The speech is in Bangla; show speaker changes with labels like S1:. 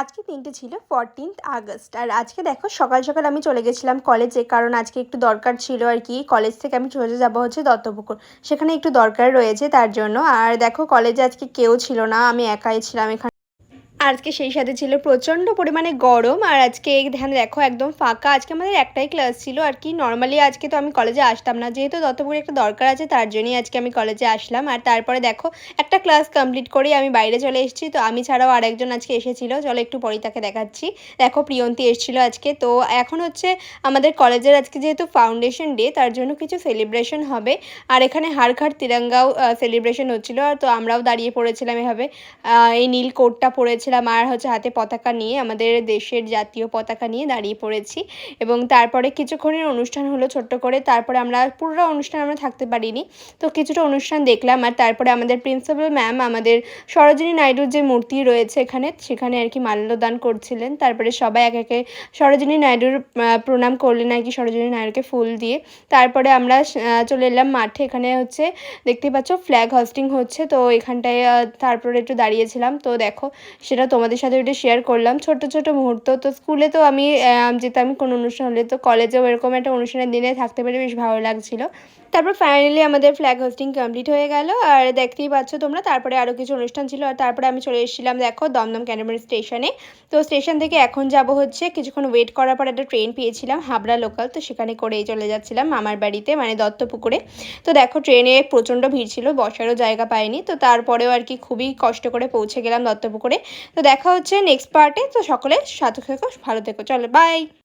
S1: আজকে দিনটি ছিল 14th আগস্ট। আর আজকে দেখো সকাল সকাল আমি চলে গেছিলাম কলেজে, কারণ আজকে একটু দরকার ছিল আর কি। কলেজ থেকে আমি সোজা যাবো হচ্ছে দত্তপুকুর, সেখানে একটু দরকার রয়েছে তার জন্য। আর দেখো কলেজে আজকে কেউ ছিল না, আমি একাই ছিলাম এখানে। আজকে সেই সাথে ছিল প্রচণ্ড পরিমাণে গরম। আর আজকে এখানে দেখো একদম ফাঁকা। আজকে আমাদের একটাই ক্লাস ছিল আর কি। নর্মালি আজকে তো আমি কলেজে আসতাম না, যেহেতু দত্তপুরে একটা দরকার আছে তার জন্যই আজকে আমি কলেজে আসলাম। আর তারপরে দেখো একটা ক্লাস কমপ্লিট করেই আমি বাইরে চলে এসেছি। তো আমি ছাড়াও আরেকজন আজকে এসেছিলো, চলো একটু পরেই তাকে দেখাচ্ছি। দেখো প্রিয়ন্তী এসেছিলো আজকে। তো এখন হচ্ছে আমাদের কলেজের আজকে যেহেতু ফাউন্ডেশন ডে, তার জন্য কিছু সেলিব্রেশন হবে। আর এখানে হার ঘর তিরঙ্গাও সেলিব্রেশন হচ্ছিলো। আর তো আমরাও দাঁড়িয়ে পড়েছিলাম এভাবে, এই নীল কোটটা পরেছিলাম আর হচ্ছে হাতে পতাকা নিয়ে, আমাদের দেশের জাতীয় পতাকা নিয়ে দাঁড়িয়ে পড়েছি। এবং তারপরে কিছুক্ষণের অনুষ্ঠান হলো ছোট্ট করে। তারপরে আমরা পুরো অনুষ্ঠান আমরা থাকতে পারিনি, তো কিছুটা অনুষ্ঠান দেখলাম। আর তারপরে আমাদের প্রিন্সিপাল ম্যাম আমাদের সরোজিনী নাইডুর যে মূর্তি রয়েছে সেখানে আর কি মাল্যদান করছিলেন। তারপরে সবাই এক একে সরোজিনী নাইডুর প্রণাম করলেন আর কি, সরোজিনী নাইডুকে ফুল দিয়ে। তারপরে আমরা চলে এলাম মাঠে। এখানে হচ্ছে দেখতেই পাচ্ছ ফ্ল্যাগ হোস্টিং হচ্ছে, তো এখানটায় তারপরে একটু দাঁড়িয়েছিলাম। তো দেখো সেটা তোমাদের সাথে একটু শেয়ার করলাম, ছোট ছোট মুহূর্ত। তো স্কুলে তো আমি যেতাম কোনো অনুষ্ঠান হলে, তো কলেজেও এরকম একটা অনুষ্ঠানের দিনে থাকতে পেরে বেশ ভালো লাগছিলো। তারপর ফাইনালি আমাদের ফ্ল্যাগ হোস্টিং কমপ্লিট হয়ে গেল। আর দেখতেই পাচ্ছ তোমরা, তারপরে আরও কিছু অনুষ্ঠান ছিল। আর তারপরে আমি চলে এসেছিলাম দেখো দমদম ক্যান্টনমেন্ট স্টেশনে। তো স্টেশন থেকে এখন যাব হচ্ছে, কিছুক্ষণ ওয়েট করার পর একটা ট্রেন পেয়েছিলাম হাবড়া লোকাল, তো সেখানে করেই চলে যাচ্ছিলাম মামার বাড়িতে, মানে দত্তপুকুরে। তো দেখো ট্রেনে প্রচণ্ড ভিড় ছিল, বসারও জায়গা পাইনি। তো তারপরেও আর কি খুবই কষ্ট করে পৌঁছে গেলাম দত্তপুকুরে। তো দেখা হচ্ছে নেক্সট পার্টে। তো সকলে সাথে থেকো, ভালো থেকো, চলো বাই।